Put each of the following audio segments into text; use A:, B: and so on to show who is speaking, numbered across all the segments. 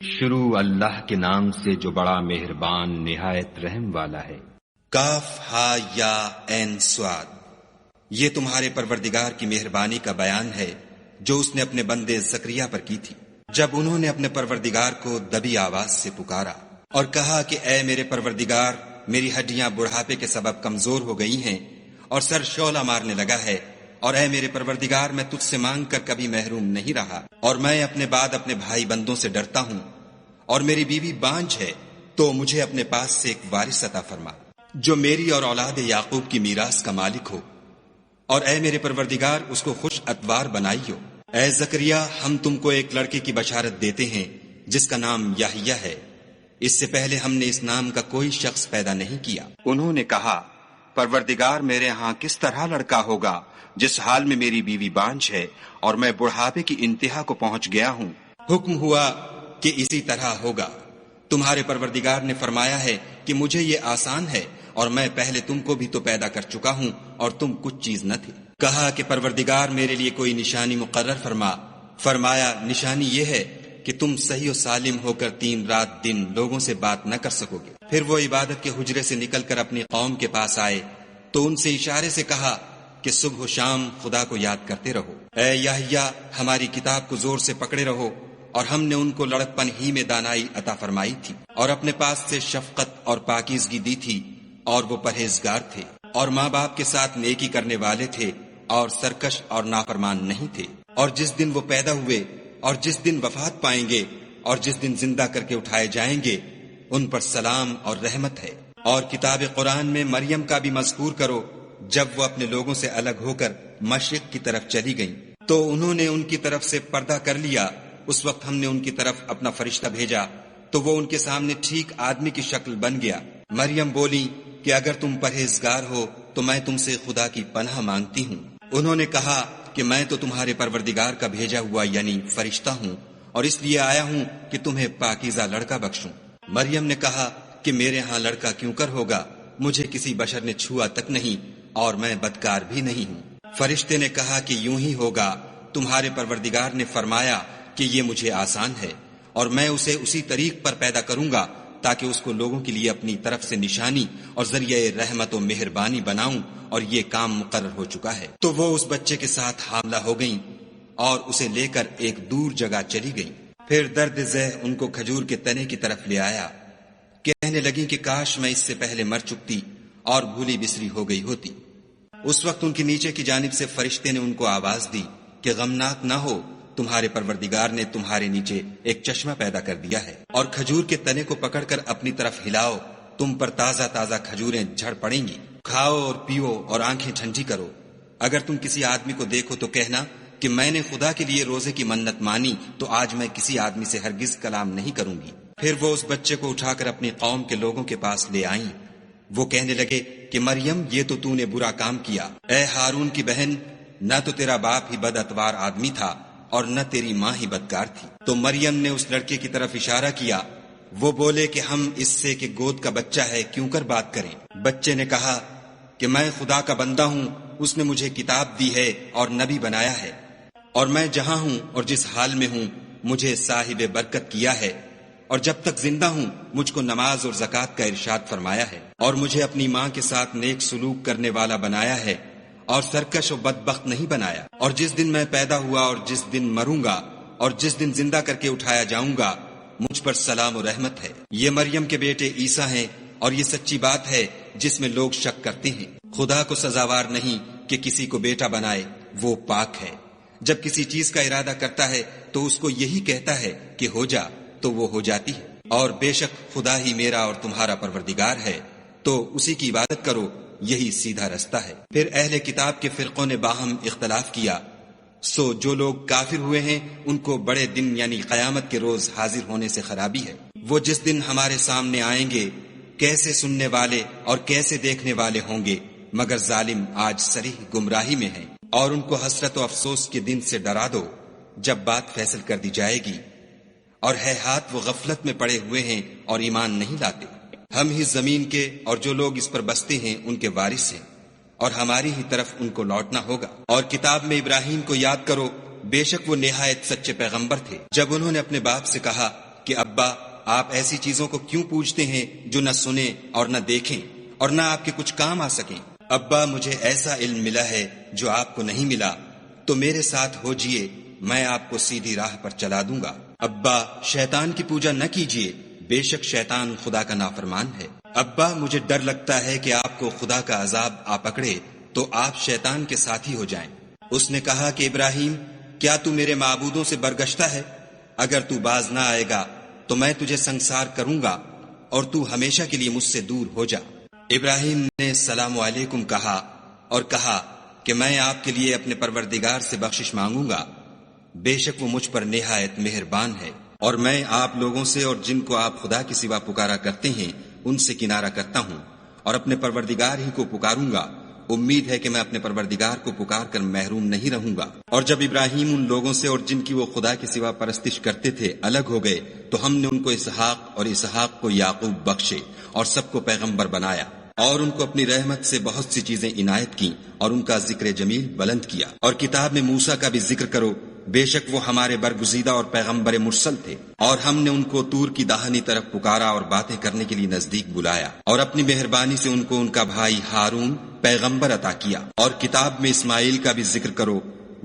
A: شروع اللہ کے نام سے جو بڑا مہربان نہایت رحم والا ہے۔
B: کاف ہا یا عین صاد، یہ تمہارے پروردگار کی مہربانی کا بیان ہے جو اس نے اپنے بندے زکریا پر کی تھی، جب انہوں نے اپنے پروردگار کو دبی آواز سے پکارا اور کہا کہ اے میرے پروردگار، میری ہڈیاں بڑھاپے کے سبب کمزور ہو گئی ہیں اور سر شعلہ مارنے لگا ہے، اور اے میرے پروردگار، میں تجھ سے مانگ کر کبھی محروم نہیں رہا، اور میں اپنے بعد اپنے بھائی بندوں سے ڈرتا ہوں، اور میری بیوی بانجھ ہے، تو مجھے اپنے پاس سے ایک وارث عطا فرما جو میری اور اولاد یعقوب کی میراث کا مالک ہو، اور اے میرے پروردگار اس کو خوش اتوار بنائیو۔ اے زکریا، ہم تم کو ایک لڑکے کی بشارت دیتے ہیں جس کا نام یحییٰ ہے، اس سے پہلے ہم نے اس نام کا کوئی شخص پیدا نہیں کیا۔ انہوں نے کہا، پروردگار، میرے ہاں کس طرح لڑکا ہوگا جس حال میں میری بیوی بانجھ ہے اور میں بڑھاپے کی انتہا کو پہنچ گیا ہوں؟ حکم ہوا کہ اسی طرح ہوگا۔ تمہارے پروردگار نے فرمایا ہے کہ مجھے یہ آسان ہے، اور میں پہلے تم کو بھی تو پیدا کر چکا ہوں اور تم کچھ چیز نہ تھے۔ کہا کہ پروردگار میرے لیے کوئی نشانی مقرر فرما۔ فرمایا، نشانی یہ ہے کہ تم صحیح و سالم ہو کر 3 رات دن لوگوں سے بات نہ کر سکو گے۔ پھر وہ عبادت کے حجرے سے نکل کر اپنی قوم کے پاس آئے تو ان سے اشارے سے کہا کہ صبح و شام خدا کو یاد کرتے رہو۔ اے یحییٰ، ہماری کتاب کو زور سے پکڑے رہو، اور ہم نے ان کو لڑکپن ہی میں دانائی عطا فرمائی تھی، اور اپنے پاس سے شفقت اور پاکیزگی دی تھی، اور وہ پرہیزگار تھے، اور ماں باپ کے ساتھ نیکی کرنے والے تھے، اور سرکش اور نافرمان نہیں تھے۔ اور جس دن وہ پیدا ہوئے اور جس دن وفات پائیں گے اور جس دن زندہ کر کے اٹھائے جائیں گے، ان پر سلام اور رحمت ہے۔ اور کتاب قرآن میں مریم کا بھی مذکور کرو، جب وہ اپنے لوگوں سے الگ ہو کر مشرق کی طرف چلی گئیں تو انہوں نے ان کی طرف سے پردہ کر لیا۔ اس وقت ہم نے ان کی طرف اپنا فرشتہ بھیجا تو وہ ان کے سامنے ٹھیک آدمی کی شکل بن گیا۔ مریم بولی کہ اگر تم پرہیزگار ہو تو میں تم سے خدا کی پناہ مانگتی ہوں۔ انہوں نے کہا کہ میں تو تمہارے پروردگار کا بھیجا ہوا یعنی فرشتہ ہوں، اور اس لیے آیا ہوں کہ تمہیں پاکیزہ لڑکا بخشوں۔ مریم نے کہا کہ میرے ہاں لڑکا کیوں کر ہوگا، مجھے کسی بشر نے چھوا تک نہیں، اور میں بدکار بھی نہیں ہوں۔ فرشتے نے کہا کہ یوں ہی ہوگا، تمہارے پروردگار نے فرمایا کہ یہ مجھے آسان ہے، اور میں اسے اسی طریق پر پیدا کروں گا تاکہ اس کو لوگوں کے لیے اپنی طرف سے نشانی اور ذریعہ رحمت و مہربانی بناؤں، اور یہ کام مقرر ہو چکا ہے۔ تو وہ اس بچے کے ساتھ حاملہ ہو گئیں اور اسے لے کر ایک دور جگہ چلی گئیں۔ پھر درد ذہ ان کو کھجور کے تنے کی طرف لے آیا، کہنے لگیں کہ کاش میں اس سے پہلے مر چکتی اور بھولی بسری ہو گئی ہوتی۔ اس وقت ان کے نیچے کی جانب سے فرشتے نے ان کو آواز دی کہ غمناک نہ ہو، تمہارے پروردگار نے تمہارے نیچے ایک چشمہ پیدا کر دیا ہے، اور کھجور کے تنے کو پکڑ کر اپنی طرف ہلاؤ، تم پر تازہ تازہ کھجوریں جھڑ پڑیں گی، کھاؤ اور پیو اور آنکھیں ٹھنڈی کرو۔ اگر تم کسی آدمی کو دیکھو تو کہنا کہ میں نے خدا کے لیے روزے کی منت مانی، تو آج میں کسی آدمی سے ہرگز کلام نہیں کروں گی۔ پھر وہ اس بچے کو اٹھا کر اپنی قوم کے لوگوں کے پاس لے آئیں۔ وہ کہنے لگے کہ مریم، یہ تو نے برا کام کیا۔ اے ہارون کی بہن، نہ تو تیرا باپ ہی بد اتوار آدمی تھا اور نہ تیری ماں ہی بدکار تھی۔ تو مریم نے اس لڑکے کی طرف اشارہ کیا۔ وہ بولے کہ ہم اس سے کہ گود کا بچہ ہے کیوں کر بات کریں۔ بچے نے کہا کہ میں خدا کا بندہ ہوں، اس نے مجھے کتاب دی ہے اور نبی بنایا ہے، اور میں جہاں ہوں اور جس حال میں ہوں مجھے صاحب برکت کیا ہے، اور جب تک زندہ ہوں مجھ کو نماز اور زکوٰۃ کا ارشاد فرمایا ہے، اور مجھے اپنی ماں کے ساتھ نیک سلوک کرنے والا بنایا ہے، اور سرکش و بدبخت نہیں بنایا۔ اور جس دن میں پیدا ہوا اور جس دن مروں گا اور جس دن زندہ کر کے اٹھایا جاؤں گا، مجھ پر سلام و رحمت ہے۔ یہ مریم کے بیٹے عیسیٰ ہیں، اور یہ سچی بات ہے جس میں لوگ شک کرتے ہیں۔ خدا کو سزاوار نہیں کہ کسی کو بیٹا بنائے، وہ پاک ہے۔ جب کسی چیز کا ارادہ کرتا ہے تو اس کو یہی کہتا ہے کہ ہو جا، تو وہ ہو جاتی ہے۔ اور بے شک خدا ہی میرا اور تمہارا پروردگار ہے، تو اسی کی عبادت کرو، یہی سیدھا رستہ ہے۔ پھر اہل کتاب کے فرقوں نے باہم اختلاف کیا، سو جو لوگ کافر ہوئے ہیں ان کو بڑے دن یعنی قیامت کے روز حاضر ہونے سے خرابی ہے۔ وہ جس دن ہمارے سامنے آئیں گے کیسے سننے والے اور کیسے دیکھنے والے ہوں گے، مگر ظالم آج صریح گمراہی میں ہیں۔ اور ان کو حسرت و افسوس کے دن سے ڈرا دو جب بات فیصل کر دی جائے گی، اور ہے ہاتھ وہ غفلت میں پڑے ہوئے ہیں اور ایمان نہیں لاتے۔ ہم ہی زمین کے اور جو لوگ اس پر بستے ہیں ان کے وارث ہیں، اور ہماری ہی طرف ان کو لوٹنا ہوگا۔ اور کتاب میں ابراہیم کو یاد کرو، بے شک وہ نہایت سچے پیغمبر تھے۔ جب انہوں نے اپنے باپ سے کہا کہ ابا آپ ایسی چیزوں کو کیوں پوجتے ہیں جو نہ سنیں اور نہ دیکھیں اور نہ آپ کے کچھ کام آ سکیں؟ ابا مجھے ایسا علم ملا ہے جو آپ کو نہیں ملا، تو میرے ساتھ ہو جئے، میں آپ کو سیدھی راہ پر چلا دوں گا۔ ابا شیطان کی پوجا نہ کیجیے، بے شک شیطان خدا کا نافرمان ہے۔ ابا مجھے ڈر لگتا ہے کہ آپ کو خدا کا عذاب آ پکڑے تو آپ شیطان کے ساتھی ہو جائیں۔ اس نے کہا کہ ابراہیم، کیا تو میرے معبودوں سے برگشتہ ہے؟ اگر تو باز نہ آئے گا تو میں تجھے سنسار کروں گا اور تو ہمیشہ کے لیے مجھ سے دور ہو جا۔ ابراہیم نے السلام علیکم کہا اور کہا کہ میں آپ کے لیے اپنے پروردگار سے بخشش مانگوں گا، بے شک وہ مجھ پر نہایت مہربان ہے، اور میں آپ لوگوں سے اور جن کو آپ خدا کے سوا پکارا کرتے ہیں ان سے کنارہ کرتا ہوں اور اپنے پروردگار ہی کو پکاروں گا۔ امید ہے کہ میں اپنے پروردگار کو پکار کر محروم نہیں رہوں گا۔ اور جب ابراہیم ان لوگوں سے اور جن کی وہ خدا کے سوا پرستش کرتے تھے الگ ہو گئے تو ہم نے ان کو اسحاق اور اسحاق کو یعقوب بخشے اور سب کو پیغمبر بنایا، اور ان کو اپنی رحمت سے بہت سی چیزیں عنایت کی اور ان کا ذکر جمیل بلند کیا۔ اور کتاب میں موسیٰ کا بھی ذکر کرو، بے شک وہ ہمارے برگزیدہ اور پیغمبر مرسل تھے، اور ہم نے ان کو طور کی داہنی طرف پکارا اور باتیں کرنے کے لیے نزدیک بلایا، اور اپنی مہربانی سے ان کو ان کا بھائی ہارون پیغمبر عطا کیا۔ اور کتاب میں اسماعیل کا بھی ذکر کرو،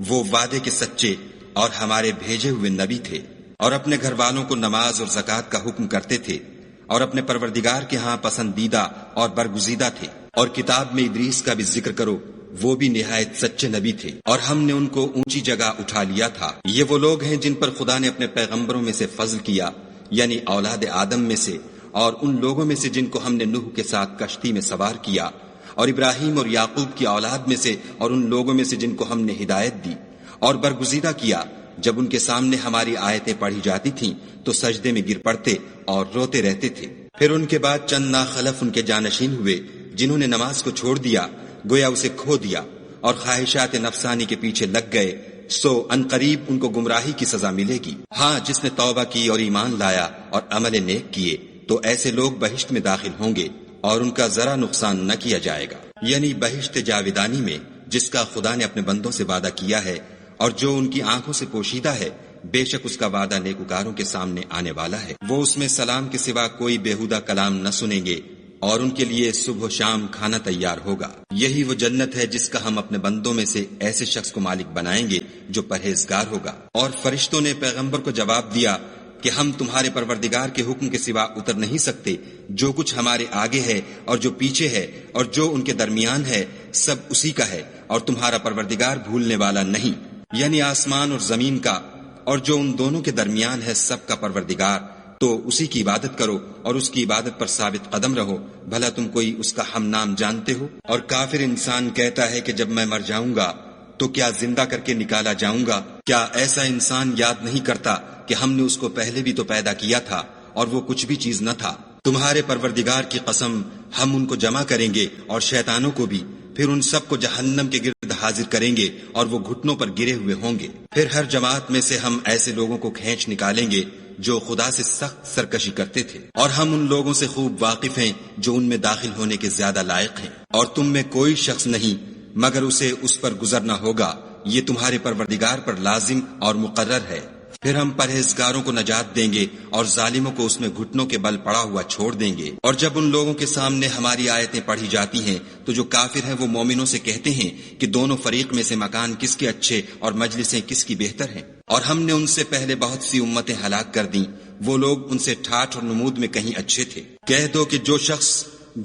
B: وہ وعدے کے سچے اور ہمارے بھیجے ہوئے نبی تھے، اور اپنے گھر والوں کو نماز اور زکوٰۃ کا حکم کرتے تھے، اور اپنے پروردگار کے ہاں پسندیدہ اور برگزیدہ تھے۔ اور کتاب میں ادریس کا بھی ذکر کرو، وہ بھی نہایت سچے نبی تھے، اور ہم نے ان کو اونچی جگہ اٹھا لیا تھا۔ یہ وہ لوگ ہیں جن پر خدا نے اپنے پیغمبروں میں سے فضل کیا، یعنی اولاد آدم میں سے، اور ان لوگوں میں سے جن کو ہم نے نوح کے ساتھ کشتی میں سوار کیا، اور ابراہیم اور یعقوب کی اولاد میں سے، اور ان لوگوں میں سے جن کو ہم نے ہدایت دی اور برگزیدہ کیا۔ جب ان کے سامنے ہماری آیتیں پڑھی جاتی تھیں تو سجدے میں گر پڑتے اور روتے رہتے تھے۔ پھر ان کے بعد چند ناخلف ان کے جانشین ہوئے جنہوں نے نماز کو چھوڑ دیا، گویا اسے کھو دیا، اور خواہشات نفسانی کے پیچھے لگ گئے، سو ان قریب ان کو گمراہی کی سزا ملے گی۔ ہاں، جس نے توبہ کی اور ایمان لایا اور عمل نیک کیے تو ایسے لوگ بہشت میں داخل ہوں گے اور ان کا ذرا نقصان نہ کیا جائے گا، یعنی بہشت جاودانی میں، جس کا خدا نے اپنے بندوں سے وعدہ کیا ہے اور جو ان کی آنکھوں سے پوشیدہ ہے، بے شک اس کا وعدہ نیکوکاروں کے سامنے آنے والا ہے۔ وہ اس میں سلام کے سوا کوئی بےہودہ کلام نہ سنیں گے، اور ان کے لیے صبح و شام کھانا تیار ہوگا۔ یہی وہ جنت ہے جس کا ہم اپنے بندوں میں سے ایسے شخص کو مالک بنائیں گے جو پرہیزگار ہوگا۔ اور فرشتوں نے پیغمبر کو جواب دیا کہ ہم تمہارے پروردگار کے حکم کے سوا اتر نہیں سکتے، جو کچھ ہمارے آگے ہے اور جو پیچھے ہے اور جو ان کے درمیان ہے سب اسی کا ہے، اور تمہارا پروردگار بھولنے والا نہیں، یعنی آسمان اور زمین کا اور جو ان دونوں کے درمیان ہے سب کا پروردگار۔ تو اسی کی عبادت کرو اور اس کی عبادت پر ثابت قدم رہو، بھلا تم کوئی اس کا ہم نام جانتے ہو؟ اور کافر انسان کہتا ہے کہ جب میں مر جاؤں گا تو کیا زندہ کر کے نکالا جاؤں گا؟ کیا ایسا انسان یاد نہیں کرتا کہ ہم نے اس کو پہلے بھی تو پیدا کیا تھا اور وہ کچھ بھی چیز نہ تھا؟ تمہارے پروردگار کی قسم، ہم ان کو جمع کریں گے اور شیطانوں کو بھی، پھر ان سب کو جہنم کے گرد حاضر کریں گے اور وہ گھٹنوں پر گرے ہوئے ہوں گے۔ پھر ہر جماعت میں سے ہم ایسے لوگوں کو کھینچ نکالیں گے جو خدا سے سخت سرکشی کرتے تھے، اور ہم ان لوگوں سے خوب واقف ہیں جو ان میں داخل ہونے کے زیادہ لائق ہیں، اور تم میں کوئی شخص نہیں مگر اسے اس پر گزرنا ہوگا، یہ تمہارے پروردگار پر لازم اور مقرر ہے۔ پھر ہم پرہیزگاروں کو نجات دیں گے اور ظالموں کو اس میں گھٹنوں کے بل پڑا ہوا چھوڑ دیں گے۔ اور جب ان لوگوں کے سامنے ہماری آیتیں پڑھی جاتی ہیں تو جو کافر ہیں وہ مومنوں سے کہتے ہیں کہ دونوں فریق میں سے مکان کس کے اچھے اور مجلسیں کس کی بہتر ہیں، اور ہم نے ان سے پہلے بہت سی امتیں ہلاک کر دیں، وہ لوگ ان سے ٹھاٹھ اور نمود میں کہیں اچھے تھے۔ کہہ دو کہ جو شخص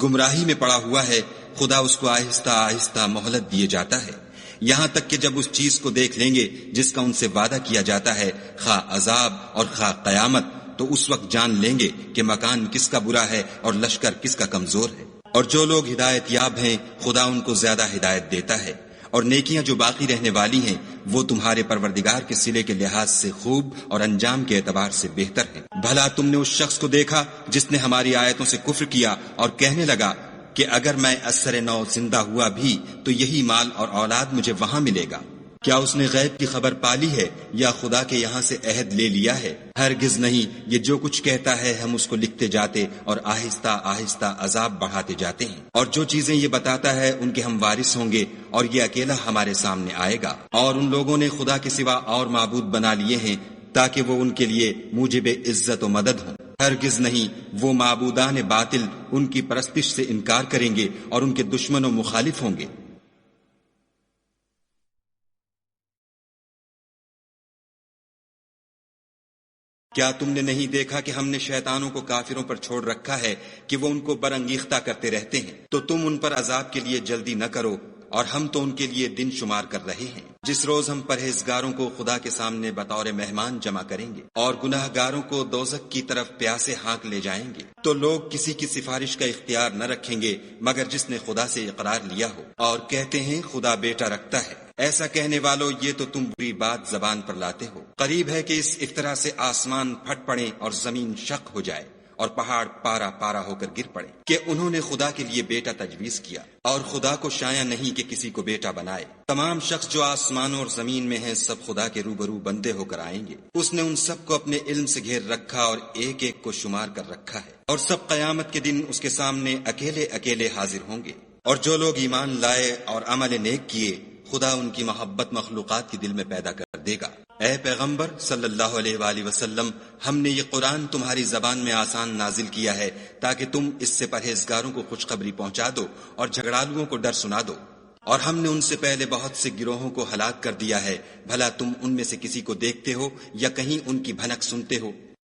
B: گمراہی میں پڑا ہوا ہے خدا اس کو آہستہ آہستہ مہلت دیے جاتا ہے، یہاں تک کہ جب اس چیز کو دیکھ لیں گے جس کا ان سے وعدہ کیا جاتا ہے، خواہ عذاب اور خواہ قیامت، تو اس وقت جان لیں گے کہ مکان کس کا برا ہے اور لشکر کس کا کمزور ہے۔ اور جو لوگ ہدایت یاب ہیں خدا ان کو زیادہ ہدایت دیتا ہے، اور نیکیاں جو باقی رہنے والی ہیں وہ تمہارے پروردگار کے صلے کے لحاظ سے خوب اور انجام کے اعتبار سے بہتر ہیں۔ بھلا تم نے اس شخص کو دیکھا جس نے ہماری آیتوں سے کفر کیا اور کہنے لگا کہ اگر میں اثر نو زندہ ہوا بھی تو یہی مال اور اولاد مجھے وہاں ملے گا؟ کیا اس نے غیب کی خبر پالی ہے یا خدا کے یہاں سے عہد لے لیا ہے؟ ہرگز نہیں، یہ جو کچھ کہتا ہے ہم اس کو لکھتے جاتے اور آہستہ آہستہ عذاب بڑھاتے جاتے ہیں۔ اور جو چیزیں یہ بتاتا ہے ان کے ہم وارث ہوں گے، اور یہ اکیلا ہمارے سامنے آئے گا۔ اور ان لوگوں نے خدا کے سوا اور معبود بنا لیے ہیں تاکہ وہ ان کے لیے موجب عزت و مدد ہوں۔ ہرگز نہیں، وہ معبودان باطل ان کی پرستش سے انکار کریں گے اور ان کے دشمن و مخالف ہوں گے۔ کیا تم نے نہیں دیکھا کہ ہم نے شیطانوں کو کافروں پر چھوڑ رکھا ہے کہ وہ ان کو برانگیختہ کرتے رہتے ہیں؟ تو تم ان پر عذاب کے لیے جلدی نہ کرو، اور ہم تو ان کے لیے دن شمار کر رہے ہیں، جس روز ہم پرہیزگاروں کو خدا کے سامنے بطور مہمان جمع کریں گے اور گناہ گاروں کو دوزخ کی طرف پیاسے ہانک لے جائیں گے۔ تو لوگ کسی کی سفارش کا اختیار نہ رکھیں گے مگر جس نے خدا سے اقرار لیا ہو، اور کہتے ہیں خدا بیٹا رکھتا ہے۔ ایسا کہنے والو، یہ تو تم بری بات زبان پر لاتے ہو۔ قریب ہے کہ اس افطرا سے آسمان پھٹ پڑیں اور زمین شق ہو جائے اور پہاڑ پارا پارا ہو کر گر پڑے کہ انہوں نے خدا کے لیے بیٹا تجویز کیا، اور خدا کو شایع نہیں کہ کسی کو بیٹا بنائے۔ تمام شخص جو آسمانوں اور زمین میں ہیں سب خدا کے روبرو بندے ہو کر آئیں گے۔ اس نے ان سب کو اپنے علم سے گھیر رکھا اور ایک ایک کو شمار کر رکھا ہے، اور سب قیامت کے دن اس کے سامنے اکیلے اکیلے حاضر ہوں گے۔ اور جو لوگ ایمان لائے اور عمل نیک کیے، خدا ان کی محبت مخلوقات کے دل میں پیدا کر دے گا۔ اے پیغمبر صلی اللہ علیہ وآلہ وسلم، ہم نے یہ قرآن تمہاری زبان میں آسان نازل کیا ہے تاکہ تم اس سے پرہیزگاروں کو خوشخبری پہنچا دو اور جھگڑالوؤں کو ڈر سنا دو۔ اور ہم نے ان سے پہلے بہت سے گروہوں کو ہلاک کر دیا ہے، بھلا تم ان میں سے کسی کو دیکھتے ہو یا کہیں ان کی بھنک سنتے ہو؟